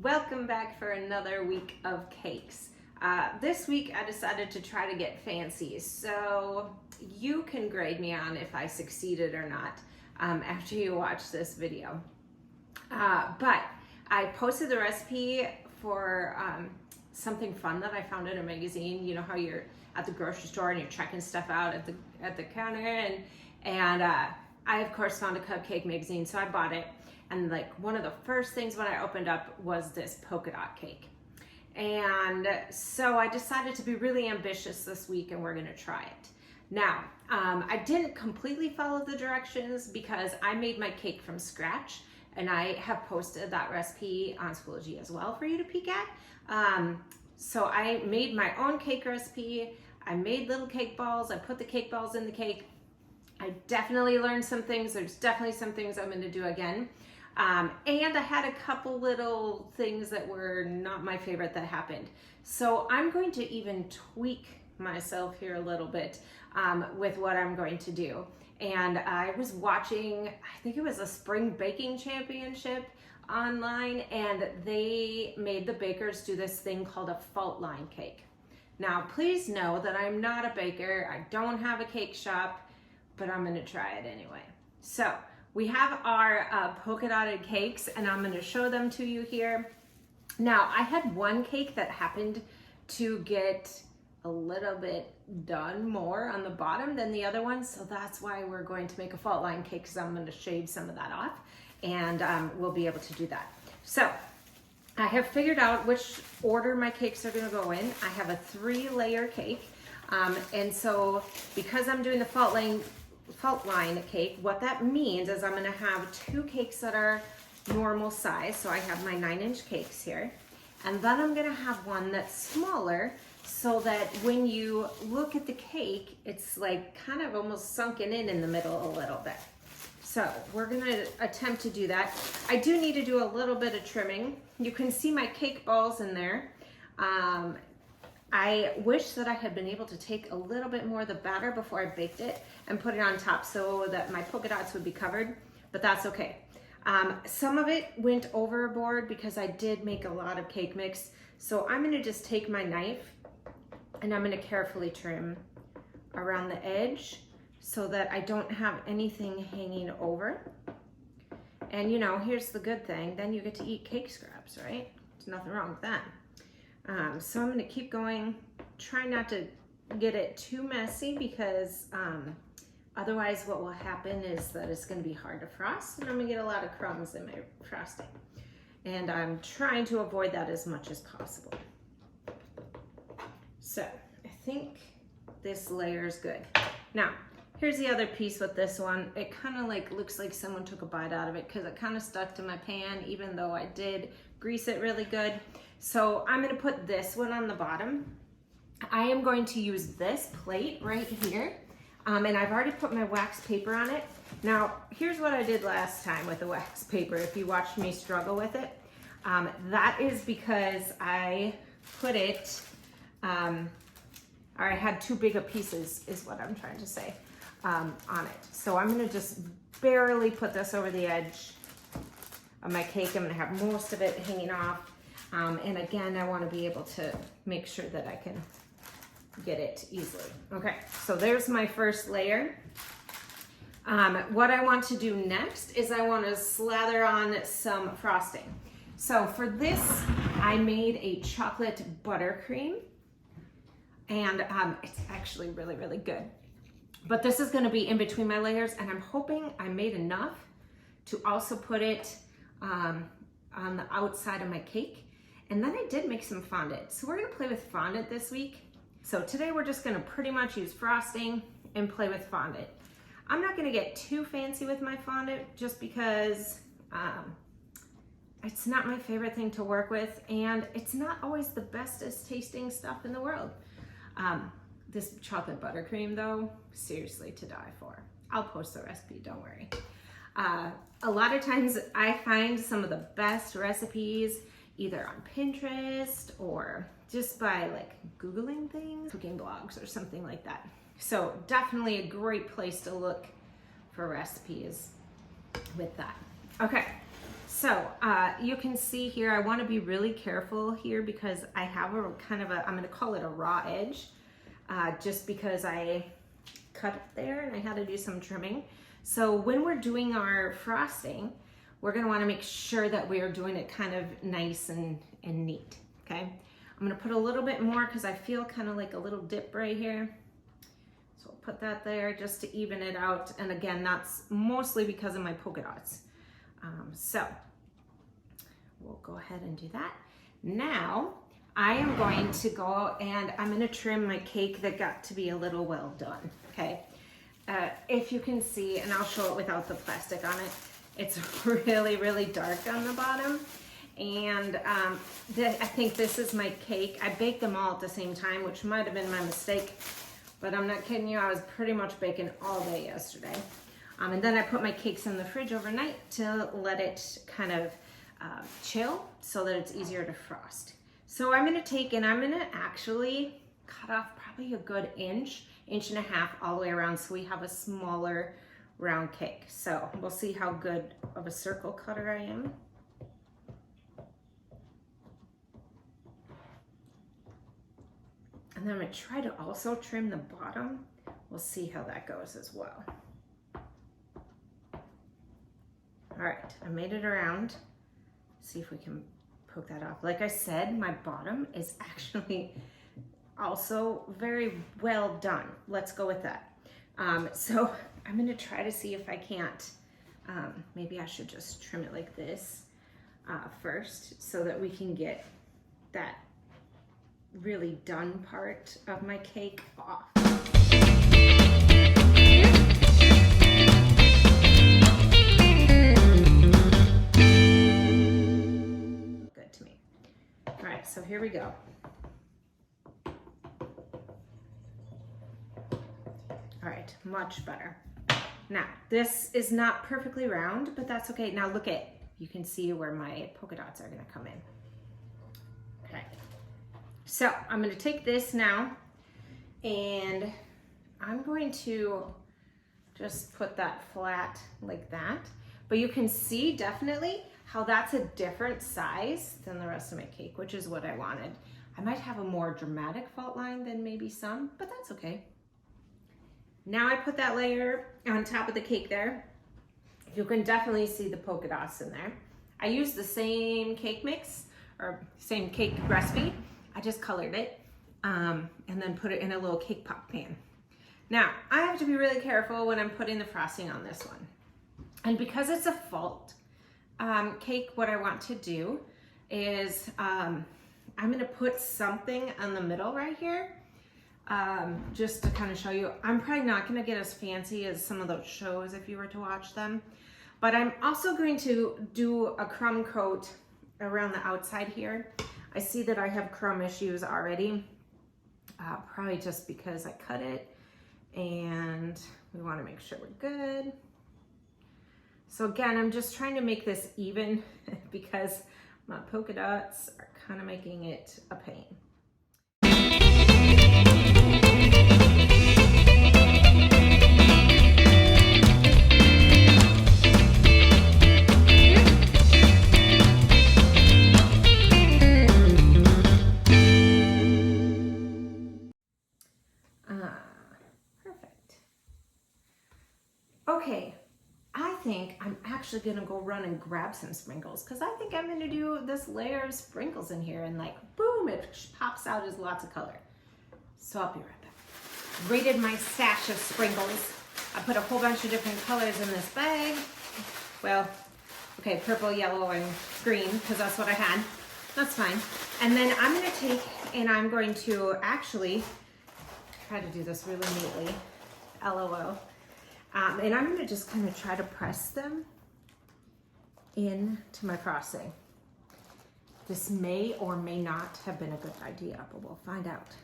Welcome back for another week of cakes. This week I decided to try to get fancy, so you can grade me on if I succeeded or not after you watch this video. But I posted the recipe for something fun that I found in a magazine. You know how you're at the grocery store and you're checking stuff out at the counter, and I of course found a cupcake magazine, so I bought it. And like one of the first things when I opened up was this polka dot cake. And so I decided to be really ambitious this week and we're gonna try it. Now, I didn't completely follow the directions because I made my cake from scratch, and I have posted that recipe on Schoology as well for you to peek at. So I made my own cake recipe. I made little cake balls. I put the cake balls in the cake. I definitely learned some things. There's definitely some things I'm gonna do again. And I had a couple little things that were not my favorite that happened. So I'm going to even tweak myself here a little bit with what I'm going to do. And I was watching, I think it was a spring baking championship online, and they made the bakers do this thing called a fault line cake. Now, please know that I'm not a baker. I don't have a cake shop, but I'm gonna try it anyway. So we have our polka dotted cakes, and I'm gonna show them to you here. Now, I had one cake that happened to get a little bit done more on the bottom than the other one, so that's why we're going to make a fault line cake, because I'm gonna shave some of that off, and we'll be able to do that. So I have figured out which order my cakes are gonna go in. I have a 3-layer cake, and so because I'm doing the fault line cake, what that means is I'm gonna have 2 cakes that are normal size. So I have my 9-inch cakes here, and then I'm gonna have one that's smaller, so that when you look at the cake, it's like kind of almost sunken in the middle a little bit. So we're gonna attempt to do that. I do need to do a little bit of trimming. You can see my cake balls in there. I wish that I had been able to take a little bit more of the batter before I baked it and put it on top so that my polka dots would be covered, but that's okay. Some of it went overboard because I did make a lot of cake mix. So I'm gonna just take my knife and I'm gonna carefully trim around the edge so that I don't have anything hanging over. And you know, here's the good thing, then you get to eat cake scraps, right? There's nothing wrong with that. So I'm gonna keep going, try not to get it too messy, because otherwise what will happen is that it's gonna be hard to frost, and I'm gonna get a lot of crumbs in my frosting. And I'm trying to avoid that as much as possible. So I think this layer is good. Now, here's the other piece with this one. It kind of like looks like someone took a bite out of it, because it kind of stuck to my pan, even though I did grease it really good. So I'm gonna put this one on the bottom. I am going to use this plate right here, and I've already put my wax paper on it. Now, here's what I did last time with the wax paper, if you watched me struggle with it. That is because I put it, or I had too big of pieces, is what I'm trying to say, on it. So I'm gonna just barely put this over the edge of my cake. I'm gonna have most of it hanging off. And again, I want to be able to make sure that I can get it easily. Okay, so there's my first layer. What I want to do next is I want to slather on some frosting. So for this, I made a chocolate buttercream, and it's actually really, really good. But this is going to be in between my layers, and I'm hoping I made enough to also put it on the outside of my cake. And then I did make some fondant. So we're gonna play with fondant this week. So today we're just gonna pretty much use frosting and play with fondant. I'm not gonna get too fancy with my fondant, just because it's not my favorite thing to work with, and it's not always the bestest tasting stuff in the world. This chocolate buttercream though, seriously to die for. I'll post the recipe, don't worry. A lot of times I find some of the best recipes either on Pinterest or just by like Googling things, cooking blogs or something like that. So definitely a great place to look for recipes with that. Okay, So you can see here, I want to be really careful here because I have a kind of a, I'm going to call it a raw edge, just because I cut it there and I had to do some trimming. So when we're doing our frosting, we're going to want to make sure that we are doing it kind of nice and neat. Okay, I'm going to put a little bit more because I feel kind of like a little dip right here. So I'll put that there just to even it out. And again, that's mostly because of my polka dots. So we'll go ahead and do that. Now I am going to go and I'm going to trim my cake that got to be a little well done. Okay. If you can see, and I'll show it without the plastic on it, it's really, really dark on the bottom. And I think this is my cake. I baked them all at the same time, which might have been my mistake, but I'm not kidding you. I was pretty much baking all day yesterday. And then I put my cakes in the fridge overnight to let it kind of chill so that it's easier to frost. So I'm gonna take and I'm gonna actually cut off probably a good inch and a half all the way around so we have a smaller round cake. So we'll see how good of a circle cutter I am. And then I'm gonna try to also trim the bottom. We'll see how that goes as well. All right, I made it around. See if we can poke that off. Like I said, my bottom is actually also very well done. Let's go with that. So I'm gonna try to see if I can't, maybe I should just trim it like this first so that we can get that really done part of my cake off. Good to me. All right, so here we go. All right, much better. Now, this is not perfectly round, but that's okay. Now look at, you can see where my polka dots are gonna come in. Okay, so I'm gonna take this now and I'm going to just put that flat like that. But you can see definitely how that's a different size than the rest of my cake, which is what I wanted. I might have a more dramatic fault line than maybe some, but that's okay. Now I put that layer on top of the cake there. You can definitely see the polka dots in there. I used the same cake mix or same cake recipe. I just colored it and then put it in a little cake pop pan. Now I have to be really careful when I'm putting the frosting on this one. And because it's a fault cake, what I want to do is I'm gonna put something on the middle right here. Just to kind of show you, I'm probably not going to get as fancy as some of those shows if you were to watch them, but I'm also going to do a crumb coat around the outside here. I see that I have crumb issues already, probably just because I cut it and we want to make sure we're good. So again, I'm just trying to make this even because my polka dots are kind of making it a pain. Perfect. Okay, I think I'm actually gonna go run and grab some sprinkles because I think I'm gonna do this layer of sprinkles in here and like, boom, it pops out as lots of color. So I'll be right back. Raided my stash of sprinkles. I put a whole bunch of different colors in this bag. Well, okay, purple, yellow, and green because that's what I had. That's fine. And then I'm gonna take and I'm going to actually try to do this really neatly, LOL. And I'm gonna just kind of try to press them into my frosting. This may or may not have been a good idea, but we'll find out.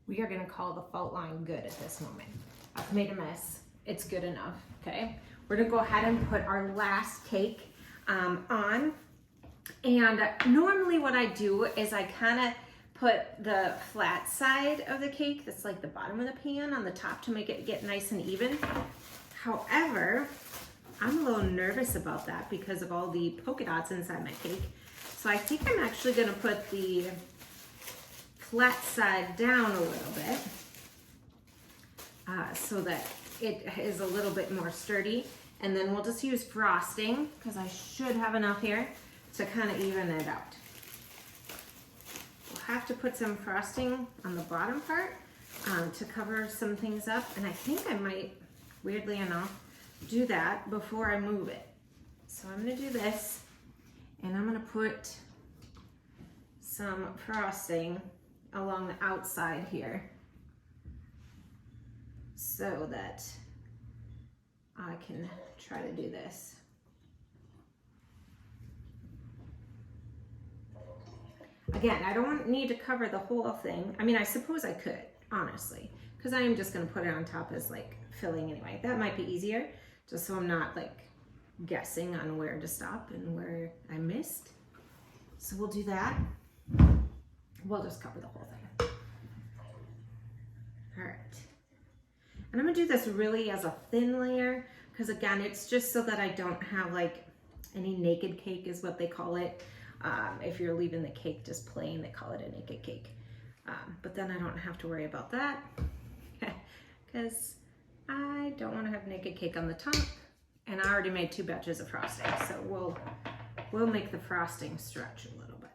We are gonna call the fault line good at this moment. I've made a mess. It's good enough, okay? We're gonna go ahead and put our last cake on. And normally what I do is I kind of put the flat side of the cake, that's like the bottom of the pan, on the top to make it get nice and even. However, I'm a little nervous about that because of all the polka dots inside my cake. So I think I'm actually gonna put the flat side down a little bit so that it is a little bit more sturdy. And then we'll just use frosting, because I should have enough here to kind of even it out. We'll have to put some frosting on the bottom part to cover some things up. And I think I might, weirdly enough, do that before I move it. So I'm gonna do this, and I'm gonna put some frosting along the outside here so that I can try to do this. Again, I don't need to cover the whole thing. I mean, I suppose I could, honestly, because I am just gonna put it on top as like filling anyway. That might be easier, just so I'm not like guessing on where to stop and where I missed. So we'll do that. We'll just cover the whole thing. All right. And I'm gonna do this really as a thin layer, because again, it's just so that I don't have like any naked cake is what they call it. If you're leaving the cake just plain, they call it a naked cake. But then I don't have to worry about that because I don't want to have naked cake on the top, and I already made 2 batches of frosting, so we'll make the frosting stretch a little bit.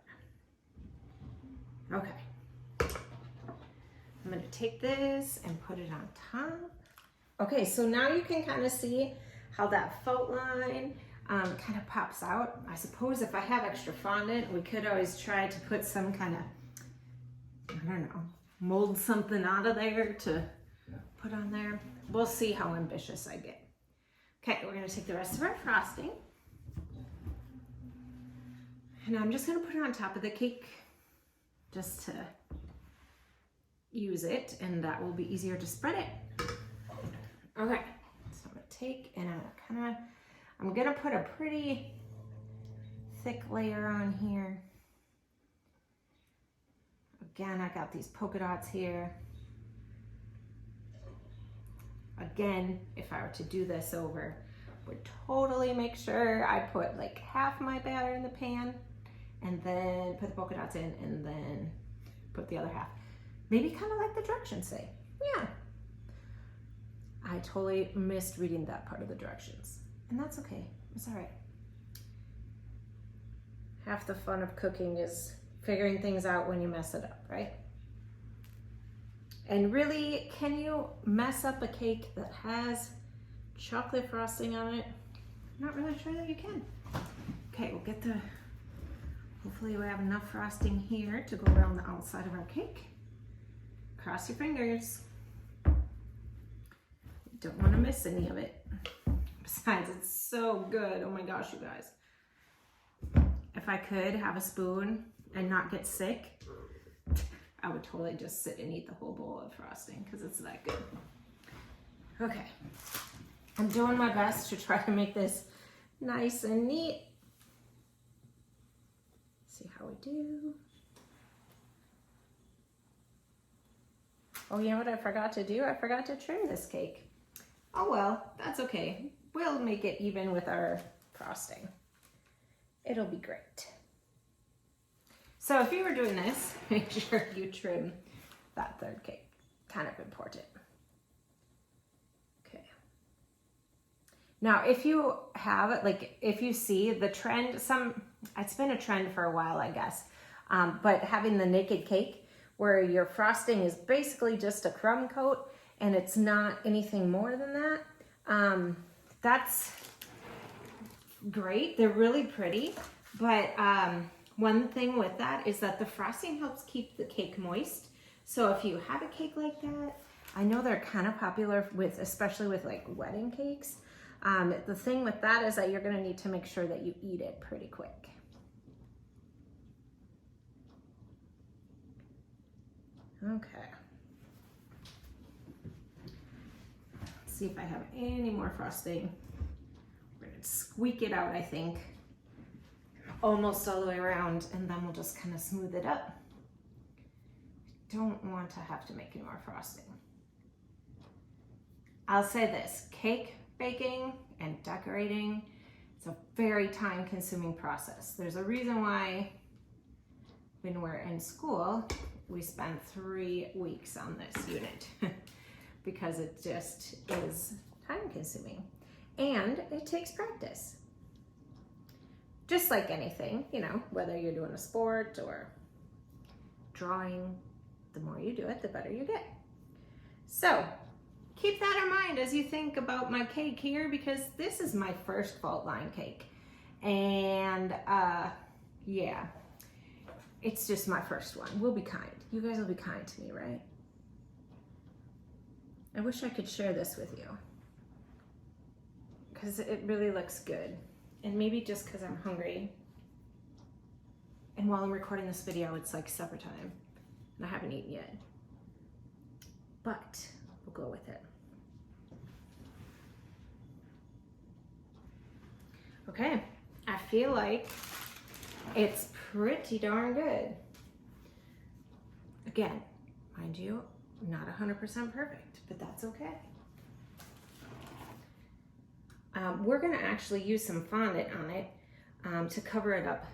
Okay, I'm going to take this and put it on top. Okay, so now you can kind of see how that felt line kind of pops out. I suppose if I have extra fondant, we could always try to put some kind of, I don't know, mold something out of there to put on there. We'll see how ambitious I get. Okay, we're gonna take the rest of our frosting, and I'm just gonna put it on top of the cake just to use it, and that will be easier to spread it. Okay, so I'm gonna take and I'm gonna put a pretty thick layer on here. Again, I got these polka dots here. Again, if I were to do this over, would totally make sure I put like half my batter in the pan and then put the polka dots in and then put the other half. Maybe kind of like the directions say. Yeah. I totally missed reading that part of the directions. And that's okay. It's all right. Half the fun of cooking is figuring things out when you mess it up, right? And really, can you mess up a cake that has chocolate frosting on it? I'm not really sure that you can. Okay, we'll get hopefully we have enough frosting here to go around the outside of our cake. Cross your fingers. Don't want to miss any of it. Besides, it's so good. Oh my gosh, you guys. If I could have a spoon and not get sick, I would totally just sit and eat the whole bowl of frosting because it's that good. Okay, I'm doing my best to try to make this nice and neat. See how we do. Oh, you know what I forgot to do? I forgot to trim this cake. Oh well, that's okay. We'll make it even with our frosting. It'll be great. So if you were doing this, make sure you trim that third cake. Kind of important. Okay. Now, if you have, like, if you see the trend, it's been a trend for a while, I guess, but having the naked cake where your frosting is basically just a crumb coat and it's not anything more than that, that's great. They're really pretty, but one thing with that is that the frosting helps keep the cake moist. So if you have a cake like that, I know they're kind of popular with, especially with like wedding cakes. The thing with that is that you're gonna need to make sure that you eat it pretty quick. Okay. Let's see if I have any more frosting. We're gonna squeak it out, I think, almost all the way around, and then we'll just kind of smooth it up. don't want to have to make any more frosting. I'll say this, cake baking and decorating, it's a very time-consuming process. There's a reason why when we're in school, we spend 3 weeks on this unit because it just is time-consuming and it takes practice. Just like anything, you know, whether you're doing a sport or drawing, the more you do it, the better you get. So keep that in mind as you think about my cake here, because this is my first fault line cake. And yeah, it's just my first one. We'll be kind. You guys will be kind to me, right? I wish I could share this with you because it really looks good. And maybe just because I'm hungry. And while I'm recording this video, it's like supper time and I haven't eaten yet. But we'll go with it. Okay, I feel like it's pretty darn good. Again, mind you, not 100% perfect, but that's okay. We're gonna actually use some fondant on it to cover it up,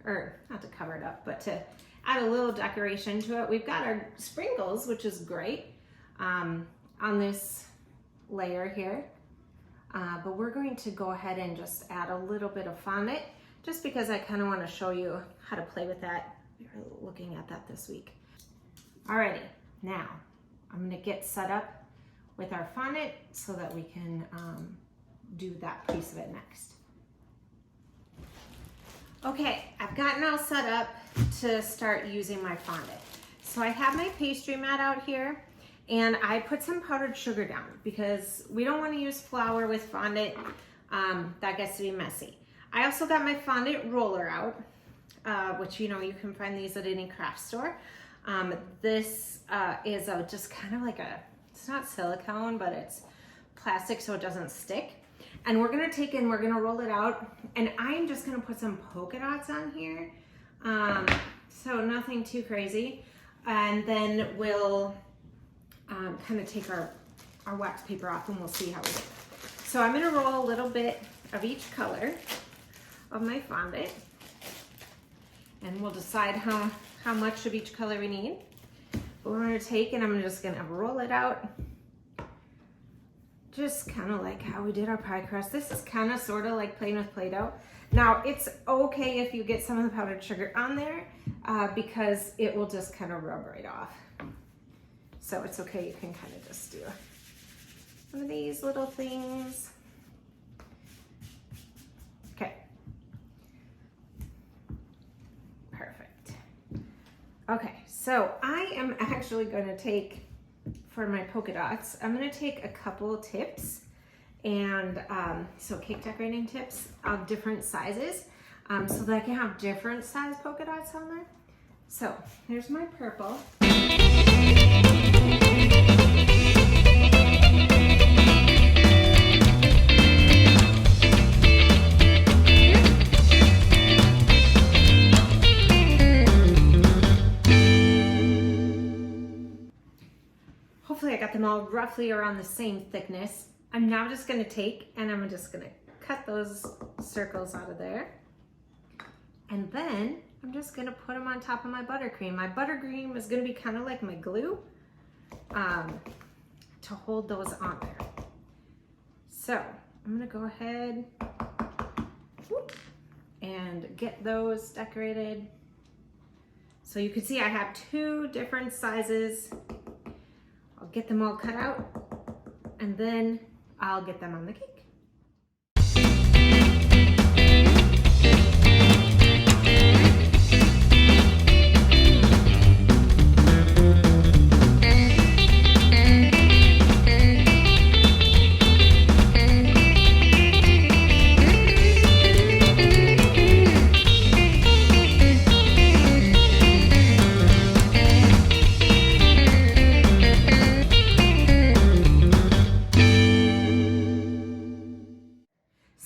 or not to cover it up, but to add a little decoration to it. We've got our sprinkles, which is great, on this layer here. But we're going to go ahead and just add a little bit of fondant just because I kind of want to show you how to play with that. We were looking at that this week. Alrighty, now I'm going to get set up with our fondant so that we can do that piece of it next. Okay, I've gotten all set up to start using my fondant. So I have my pastry mat out here. And I put some powdered sugar down because we don't want to use flour with fondant. That gets to be messy. I also got my fondant roller out, which you know you can find these at any craft store. This is just kind of like it's not silicone, but it's plastic so it doesn't stick. And we're gonna take and we're gonna roll it out. And I'm just gonna put some polka dots on here. So nothing too crazy. And then we'll kind of take our wax paper off and we'll see how we do. So I'm going to roll a little bit of each color of my fondant and we'll decide how much of each color we need. But we're going to take and I'm just going to roll it out just kind of like how we did our pie crust. This is kind of sort of like playing with Play-Doh. Now it's okay if you get some of the powdered sugar on there because it will just kind of rub right off. So it's okay, you can kind of just do one of these little things. Okay. Perfect. Okay, so I am actually going to take, for my polka dots, I'm going to take a couple tips and so cake decorating tips of different sizes so that I can have different size polka dots on there. So here's my purple. Hopefully I got them all roughly around the same thickness. I'm now just going to take and I'm just going to cut those circles out of there. And then I'm just going to put them on top of my buttercream. My buttercream is going to be kind of like my glue to hold those on there. So I'm going to go ahead and get those decorated. So you can see I have 2 different sizes. I'll get them all cut out and then I'll get them on the cake.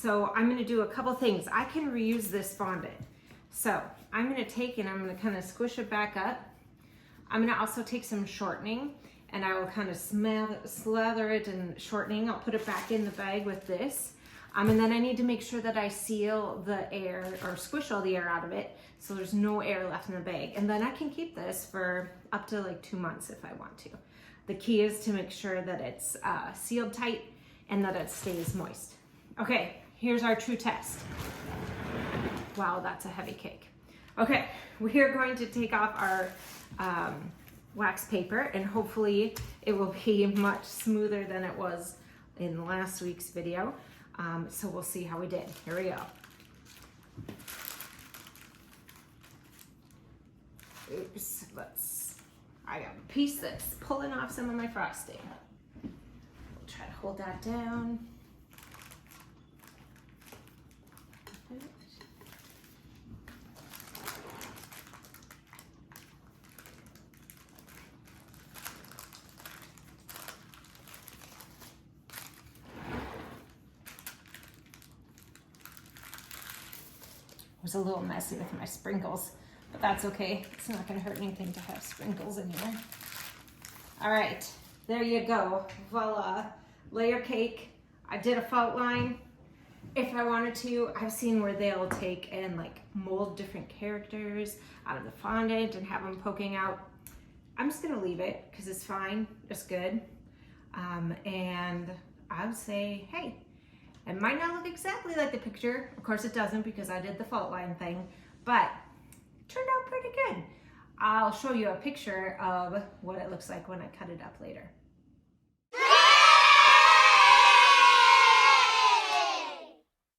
So I'm going to do a couple things. I can reuse this fondant. So I'm going to take and I'm going to kind of squish it back up. I'm gonna also take some shortening and I will kind of slather it in shortening. I'll put it back in the bag with this. And then I need to make sure that I seal the air or squish all the air out of it so there's no air left in the bag. And then I can keep this for up to like 2 months if I want to. The key is to make sure that it's sealed tight and that it stays moist. Okay, here's our true test. Wow, that's a heavy cake. Okay, we are going to take off our wax paper and hopefully it will be much smoother than it was in last week's video. So we'll see how we did. Here we go. Oops, I gotta piece this, pulling off some of my frosting. We'll try to hold that down. Was a little messy with my sprinkles, but that's okay. It's not gonna hurt anything to have sprinkles in here. All right, there you go, voila, layer cake. I did a felt line. If I wanted to, I've seen where they'll take and like mold different characters out of the fondant and have them poking out. I'm just gonna leave it because it's fine, it's good. And I would say, hey, it might not look exactly like the picture. Of course it doesn't because I did the fault line thing, but it turned out pretty good. I'll show you a picture of what it looks like when I cut it up later.